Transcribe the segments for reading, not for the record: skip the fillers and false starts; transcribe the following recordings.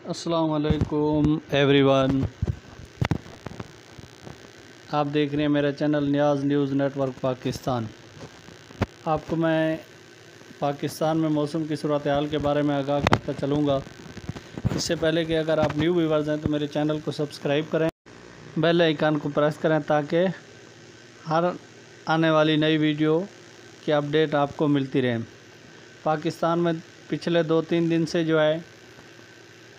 अस्सलामुअलैकुम एवरीवन, आप देख रहे हैं मेरा चैनल नियाज़ न्यूज़ नेटवर्क पाकिस्तान। आपको मैं पाकिस्तान में मौसम की सूरत हाल के बारे में आगाह करता चलूँगा। इससे पहले कि अगर आप न्यू व्यूअर्स हैं तो मेरे चैनल को सब्सक्राइब करें, बेल आइकन को प्रेस करें ताकि हर आने वाली नई वीडियो की अपडेट आपको मिलती रहे। पाकिस्तान में पिछले 2-3 दिन से जो है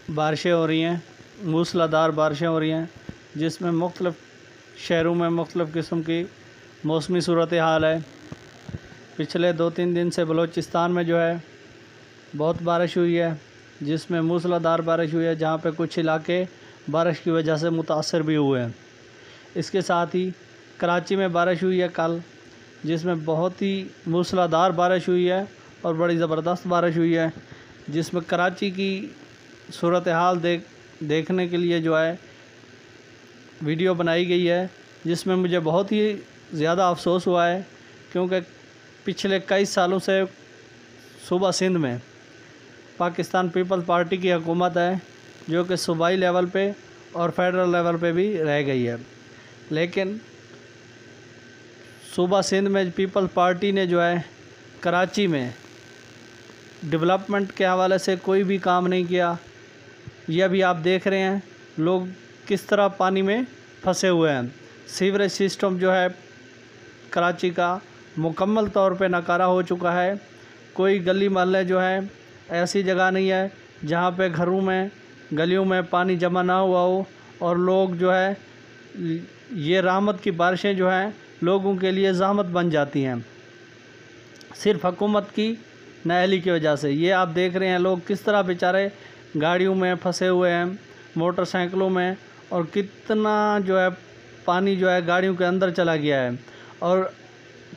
बारिशें हो रही हैं, मूसलाधार बारिशें हो रही हैं, जिसमें मुख्तलिफ़ शहरों में मुख्तलिफ़ किस्म की मौसमी सूरत हाल है। पिछले 2-3 दिन से बलूचिस्तान में जो है बहुत बारिश हुई है, जिसमें मूसलाधार बारिश हुई है, जहाँ पे कुछ इलाके बारिश की वजह से मुतासर भी हुए हैं। इसके साथ ही कराची में बारिश हुई है कल, जिसमें बहुत ही मूसलाधार बारिश हुई है और बड़ी ज़बरदस्त बारिश हुई है, जिसमें कराची की सूरत हाल देखने के लिए जो है वीडियो बनाई गई है, जिसमें मुझे बहुत ही ज़्यादा अफसोस हुआ है, क्योंकि पिछले कई सालों से सूबा सिंध में पाकिस्तान पीपल्स पार्टी की हुकूमत है, जो कि सूबाई लेवल पे और फेडरल लेवल पे भी रह गई है। लेकिन सूबा सिंध में पीपल्स पार्टी ने जो है कराची में डेवलपमेंट के हवाले से कोई भी काम नहीं किया। यह भी आप देख रहे हैं लोग किस तरह पानी में फंसे हुए हैं। सीवरेज सिस्टम जो है कराची का मुकम्मल तौर पे नाकारा हो चुका है। कोई गली मोहल्ले जो है ऐसी जगह नहीं है जहाँ पे घरों में गलियों में पानी जमा ना हुआ हो, और लोग जो है ये रहमत की बारिशें जो हैं लोगों के लिए ज़हमत बन जाती हैं, सिर्फ हुकूमत की नाअहली की वजह से। ये आप देख रहे हैं लोग किस तरह बेचारे गाड़ियों में फंसे हुए हैं, मोटरसाइकिलों में, और कितना जो है पानी जो है गाड़ियों के अंदर चला गया है। और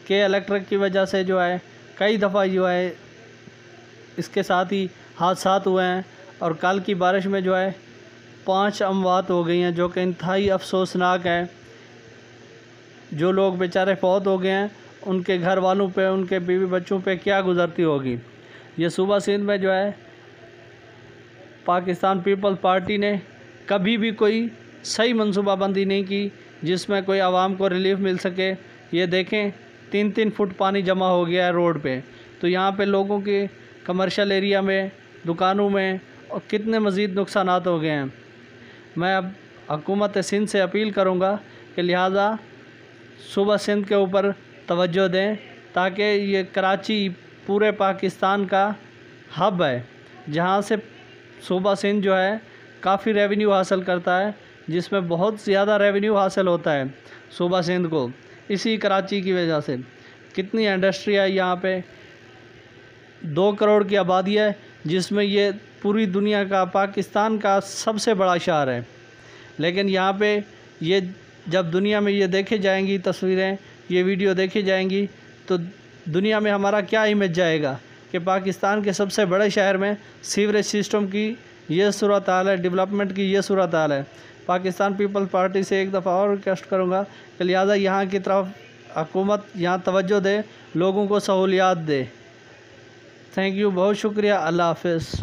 के इलेक्ट्रिक की वजह से जो है कई दफ़ा जो है इसके साथ ही हादसात हुए हैं, और कल की बारिश में जो है 5 अमवात हो गई हैं, जो कि इंतहाई अफसोसनाक है। जो लोग बेचारे फौत हो गए हैं, उनके घर वालों पे, उनके बीवी बच्चों पे क्या गुज़रती होगी। ये सूबा सिंध में जो है पाकिस्तान पीपल्स पार्टी ने कभी भी कोई सही मनसूबाबंदी नहीं की जिसमें कोई आवाम को रिलीफ मिल सके। ये देखें 3-3 फुट पानी जमा हो गया है रोड पे, तो यहाँ पे लोगों के कमर्शियल एरिया में, दुकानों में और कितने मज़ीद नुकसानात हो गए हैं। मैं अब हुकूमत सिंध से अपील करूँगा कि लिहाजा सूबा सिंध के ऊपर तवज्जो दें, ताकि ये कराची पूरे पाकिस्तान का हब है, जहाँ से सूबा सिंध जो है काफ़ी रेवेन्यू हासिल करता है, जिसमें बहुत ज़्यादा रेवेन्यू हासिल होता है सूबा सिंध को इसी कराची की वजह से। कितनी इंडस्ट्री है यहाँ पे, 2 करोड़ की आबादी है, जिसमें ये पूरी दुनिया का, पाकिस्तान का सबसे बड़ा शहर है। लेकिन यहाँ पे ये जब दुनिया में ये देखे जाएंगी तस्वीरें, ये वीडियो देखी जाएंगी, तो दुनिया में हमारा क्या इमेज जाएगा कि पाकिस्तान के सबसे बड़े शहर में सीवरेज सिस्टम की ये सूरत हाल है, डेवलपमेंट की ये सूरत हाल है। पाकिस्तान पीपल्स पार्टी से एक दफ़ा और रिक्वेस्ट करूँगा कि लिहाजा यहाँ की तरफ हुकूमत यहाँ तवज्जो दे, लोगों को सहूलियात दे। थैंक यू, बहुत शुक्रिया, अल्लाह हाफ़िज़।